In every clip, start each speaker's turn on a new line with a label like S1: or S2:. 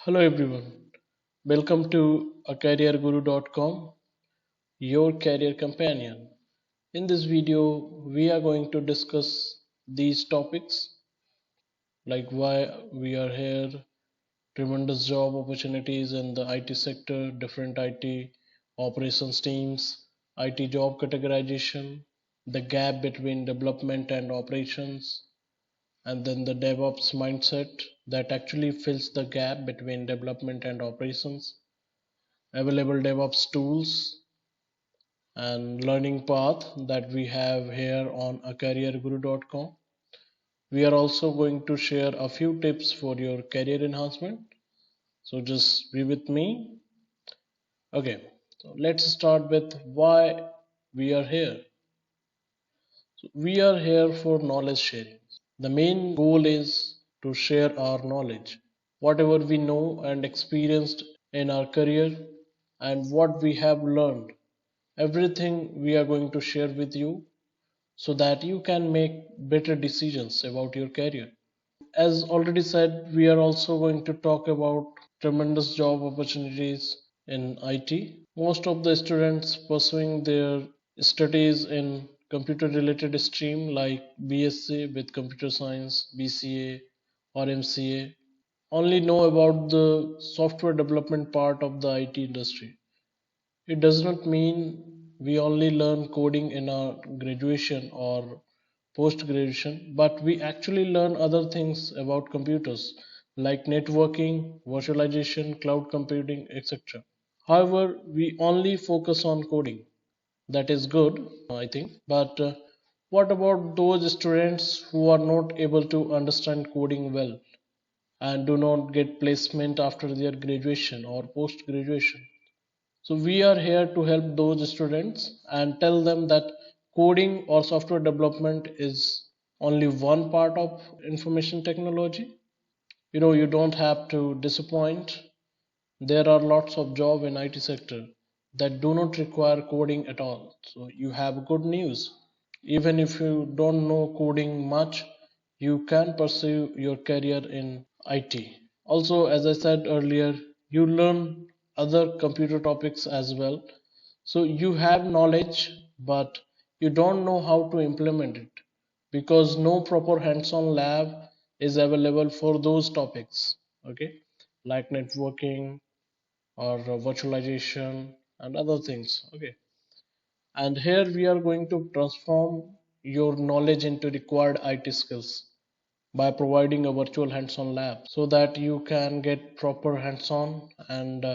S1: Hello everyone. Welcome to acareerguru.com, your career companion. In this video, we are going to discuss these topics like why we are here, tremendous job opportunities in the IT sector, different IT operations teams, IT job categorization, the gap between development and operations, and then the DevOps mindset that actually fills the gap between development and operations, available DevOps tools and learning path that we have here on acareerguru.com. We are also going to share a few tips for your career enhancement. So just be with me. Okay, so let's start with why we are here. So we are here for knowledge sharing. The main goal is to share our knowledge, whatever we know and experienced in our career, and what we have learned. Everything we are going to share with you so that you can make better decisions about your career. As already said, we are also going to talk about tremendous job opportunities in IT. Most of the students pursuing their studies in computer related stream like BSc with computer science, BCA or MCA only know about the software development part of the IT industry. It does not mean we only learn coding in our graduation or post graduation, but we actually learn other things about computers like networking, virtualization, cloud computing, etc. However, we only focus on coding. That is good, I think. But what about those students who are not able to understand coding well and do not get placement after their graduation or post graduation? So we are here to help those students and tell them that coding or software development is only one part of information technology. You don't have to disappoint. There are lots of jobs in IT sector that do not require coding at all. So you have good news. Even if you don't know coding much, you can pursue your career in IT. Also, as I said earlier, you learn other computer topics as well. So you have knowledge, but you don't know how to implement it because no proper hands-on lab is available for those topics. Okay, like networking or virtualization and other things. Okay, and here we are going to transform your knowledge into required IT skills by providing a virtual hands-on lab so that you can get proper hands-on and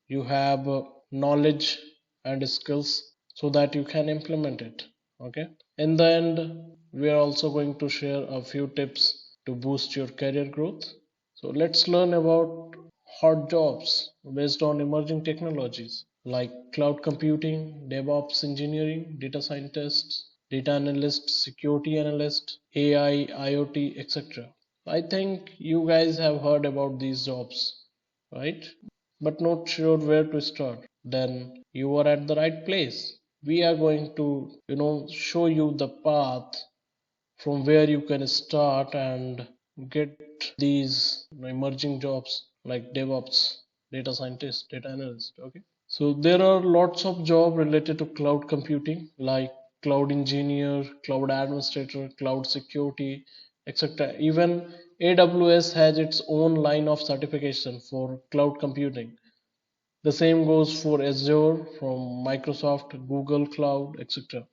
S1: you have knowledge and skills so that you can implement it. Okay, in the end, we are also going to share a few tips to boost your career growth. So let's learn about hot jobs based on emerging technologies like cloud computing, DevOps engineering, data scientists, data analysts, security analyst, AI, IoT, etc. I think you guys have heard about these jobs, right? But not sure where to start. Then you are at the right place. We are going to, show you the path from where you can start and get these emerging jobs like DevOps, data scientist, data analyst. Okay. So there are lots of jobs related to cloud computing like cloud engineer, cloud administrator, cloud security, etc. Even AWS has its own line of certification for cloud computing. The same goes for Azure from Microsoft, Google Cloud, etc.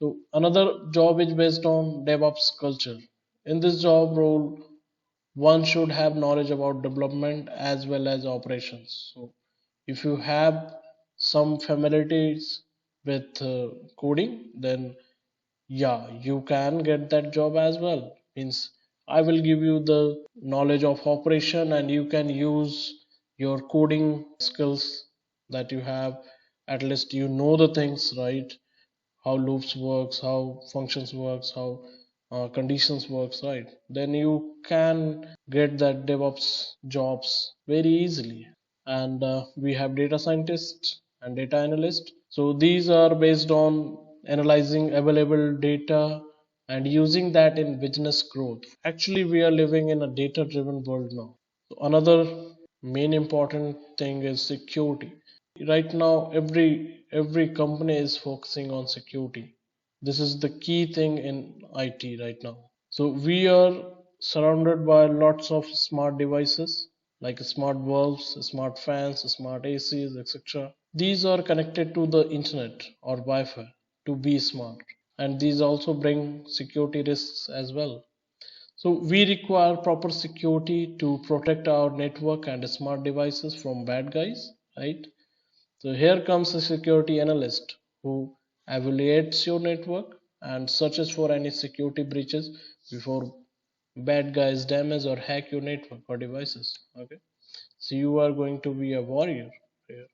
S1: So another job is based on DevOps culture. In this job role, one should have knowledge about development as well as operations. So if you have some familiarities with coding, then yeah, you can get that job as well. Means I will give you the knowledge of operation and you can use your coding skills that you have. At least you know the things, right? How loops works, how functions works, how conditions works, right? Then you can get that DevOps jobs very easily. And we have data scientists and data analysts. So these are based on analyzing available data and using that in business growth. Actually, we are living in a data driven world now. So another main important thing is security. Right now, every company is focusing on security. This is the key thing in IT right now. So we are surrounded by lots of smart devices like smart bulbs, smart fans, smart ACs, etc. These are connected to the internet or Wi-Fi to be smart, and these also bring security risks as well. So we require proper security to protect our network and smart devices from bad guys, right? So here comes a security analyst who evaluates your network and searches for any security breaches before bad guys damage or hack your network or devices. Okay, so you are going to be a warrior here.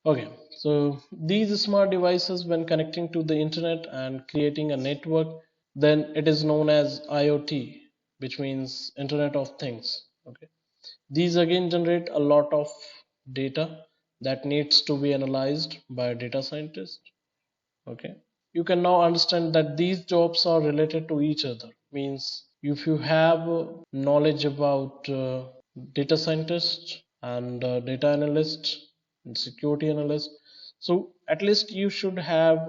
S1: Okay, so these smart devices, when connecting to the internet and creating a network, then it is known as IoT, which means Internet of Things. Okay, these again generate a lot of data that needs to be analyzed by a data scientist. Okay, you can now understand that these jobs are related to each other. Means if you have knowledge about data scientist and data analyst and security analyst, so at least you should have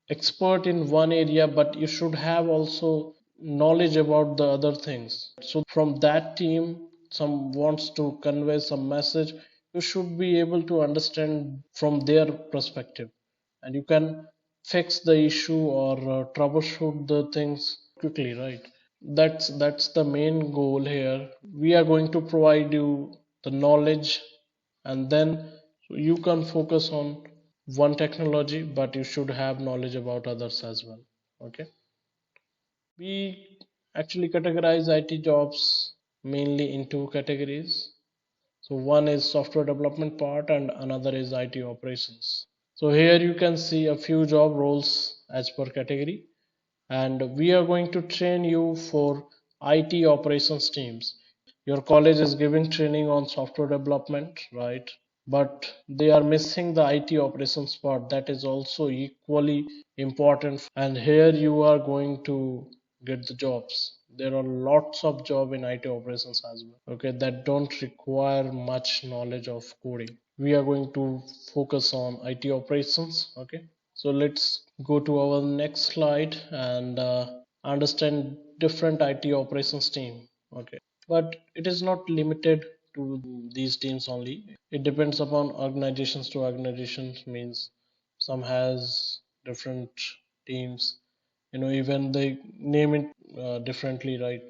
S1: expert in one area, but you should have also knowledge about the other things. So from that team, some wants to convey some message, you should be able to understand from their perspective, and you can fix the issue or troubleshoot the things quickly, right? That's the main goal here. We are going to provide you the knowledge, and then you can focus on one technology, but you should have knowledge about others as well. Okay, we actually categorize IT jobs mainly in two categories. So one is software development part and another is IT operations. So here you can see a few job roles as per category, and we are going to train you for IT operations teams. Your college is giving training on software development, right? But they are missing the IT operations part that is also equally important. And here you are going to get the jobs. There are lots of job in IT operations as well. Okay, that don't require much knowledge of coding. We are going to focus on IT operations. Okay, so let's go to our next slide and understand different IT operations team. Okay, but it is not limited to these teams only. It depends upon organizations to organizations. Means some has different teams. Even they name it differently, right?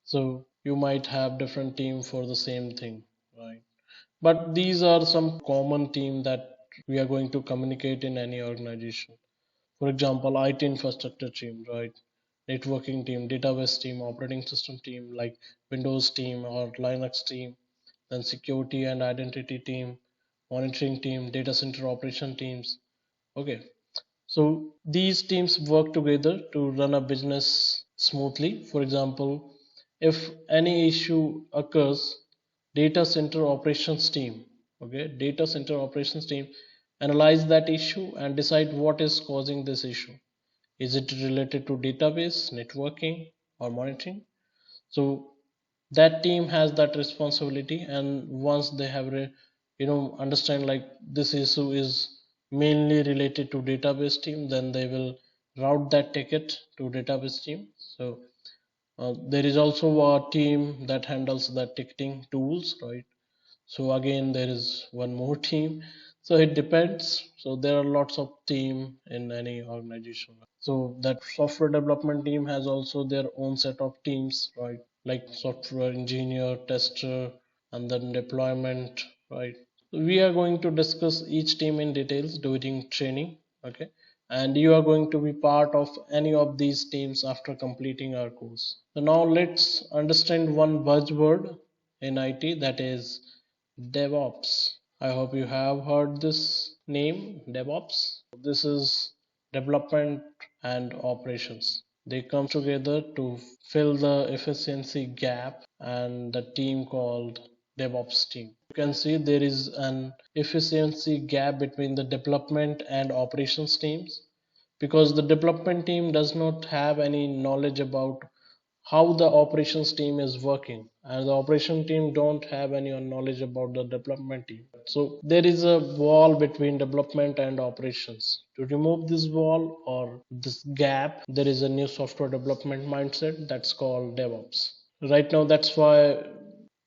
S1: So you might have different team for the same thing, right? But these are some common team that we are going to communicate in any organization. For example, IT infrastructure team, right? Networking team, database team, operating system team like Windows team or Linux team, then security and identity team, monitoring team, data center operation teams. Okay, so these teams work together to run a business smoothly. For example, if any issue occurs, data center operations team, okay, data center operations team analyze that issue and decide what is causing this issue. Is it related to database, networking, or monitoring? So that team has that responsibility, and once they have understand like this issue is mainly related to database team, then they will route that ticket to database team. So there is also a team that handles the ticketing tools, right? So again there is one more team. So it depends. So there are lots of team in any organization. So that software development team has also their own set of teams, right? Like software engineer, tester, and then deployment, right? We are going to discuss each team in details during training. Okay, and you are going to be part of any of these teams after completing our course. So now let's understand one buzzword in IT, that is DevOps. I hope you have heard this name, DevOps. This is development and operations. They come together to fill the efficiency gap, and the team called DevOps team. You can see there is an efficiency gap between the development and operations teams, because the development team does not have any knowledge about how the operations team is working, and the operation team don't have any knowledge about the development team. So there is a wall between development and operations. To remove this wall or this gap, there is a new software development mindset that's called DevOps. Right now, that's why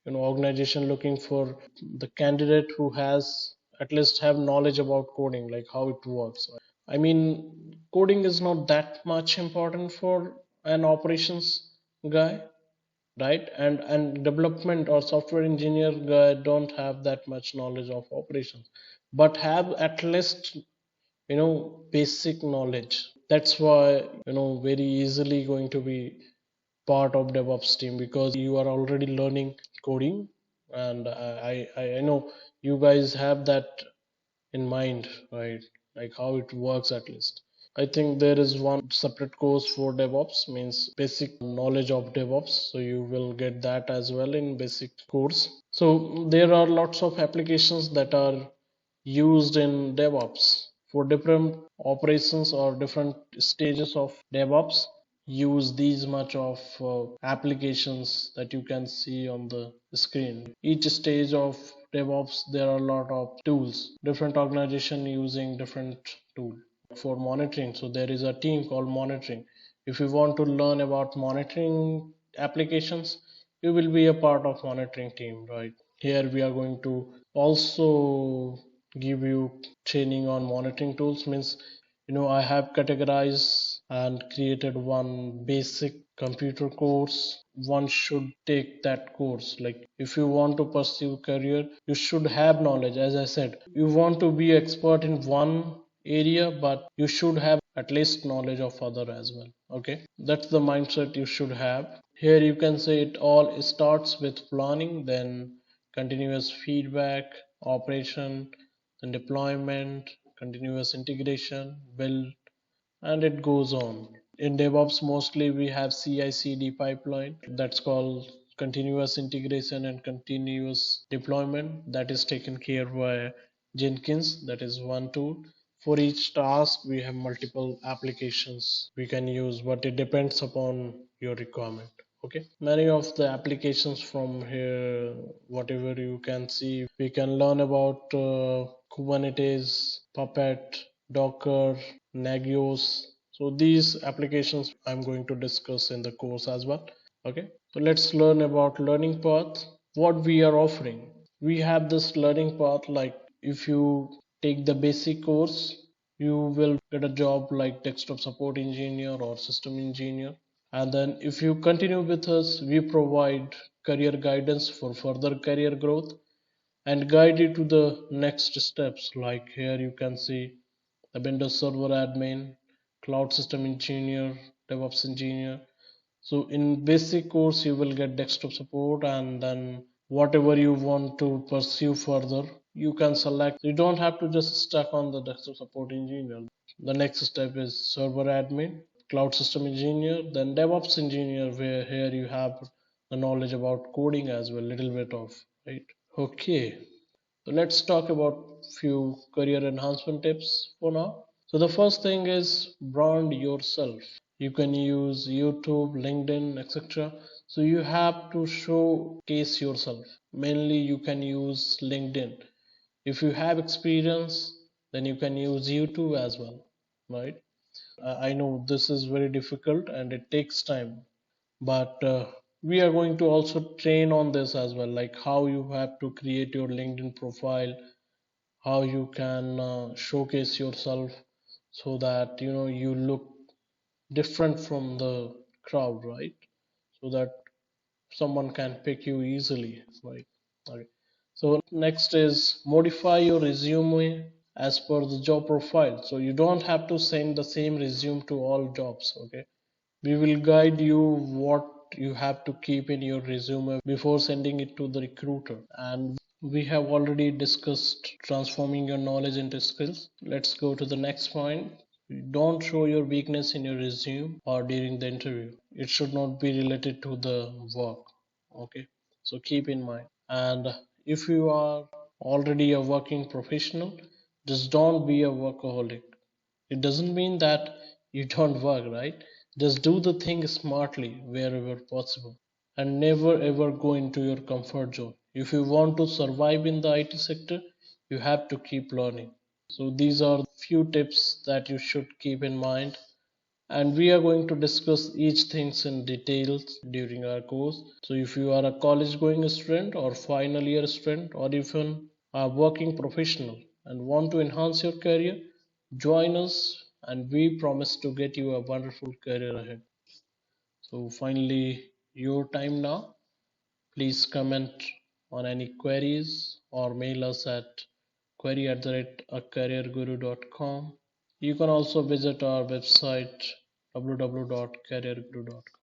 S1: organization looking for the candidate who has at least have knowledge about coding, like how it works. I mean, coding is not that much important for an operations guy, right? And development or software engineer guy don't have that much knowledge of operations, but have at least basic knowledge. That's why very easily going to be part of DevOps team, because you are already learning coding, and I know you guys have that in mind, right? Like how it works at least. I think there is one separate course for DevOps, means basic knowledge of DevOps. So you will get that as well in basic course. So there are lots of applications that are used in DevOps for different operations or different stages of DevOps. Use these much of applications that you can see on the screen. Each stage of DevOps, there are a lot of tools. Different organization using different tool for monitoring. So there is a team called monitoring. If you want to learn about monitoring applications, you will be a part of monitoring team, right? Here we are going to also give you training on monitoring tools. Means I have categorized and created one basic computer course. One should take that course. Like if you want to pursue career, you should have knowledge. As I said, you want to be expert in one area, but you should have at least knowledge of other as well. Okay, that's the mindset you should have. Here you can say it all starts with planning, then continuous feedback, operation, then deployment, continuous integration, build, and it goes on. In DevOps, mostly we have CI/CD pipeline, that's called continuous integration and continuous deployment, that is taken care by Jenkins. That is one tool. For each task, we have multiple applications we can use, but it depends upon your requirement. Okay, many of the applications from here, whatever you can see, we can learn about Kubernetes, Puppet, Docker, Nagios. So these applications I'm going to discuss in the course as well. Okay, so let's learn about learning path. What we are offering, we have this learning path. Like if you take the basic course, you will get a job like desktop support engineer or system engineer. And then if you continue with us, we provide career guidance for further career growth and guide you to the next steps. Like here you can see the Windows Server admin, cloud system engineer, DevOps engineer. So in basic course you will get desktop support, and then whatever you want to pursue further, you can select. You don't have to just stuck on the desktop support engineer. The next step is server admin, cloud system engineer, then DevOps engineer, where here you have the knowledge about coding as well, little bit of, right? Okay, so let's talk about few career enhancement tips for now. So the first thing is brand yourself. You can use YouTube, LinkedIn, etc. So you have to showcase yourself. Mainly you can use LinkedIn. If you have experience, then you can use YouTube as well, right? I know this is very difficult and it takes time, but we are going to also train on this as well, like how you have to create your LinkedIn profile, how you can showcase yourself so that you look different from the crowd, right? So that someone can pick you easily, right? Okay. So next is modify your resume as per the job profile. So you don't have to send the same resume to all jobs. Okay, we will guide you what you have to keep in your resume before sending it to the recruiter. And we have already discussed transforming your knowledge into skills. Let's go to the next point. Don't show your weakness in your resume or during the interview. It should not be related to the work. Okay, so keep in mind. And if you are already a working professional, just don't be a workaholic. It doesn't mean that you don't work, right? Just do the thing smartly wherever possible and never ever go into your comfort zone. If you want to survive in the IT sector, you have to keep learning. So these are few tips that you should keep in mind, and we are going to discuss each things in details during our course. So if you are a college going student or final year student or even a working professional and want to enhance your career, join us and we promise to get you a wonderful career ahead. So finally, your time now. Please comment on any queries or mail us at query@acareerguru.com. You can also visit our website www.careerguru.com.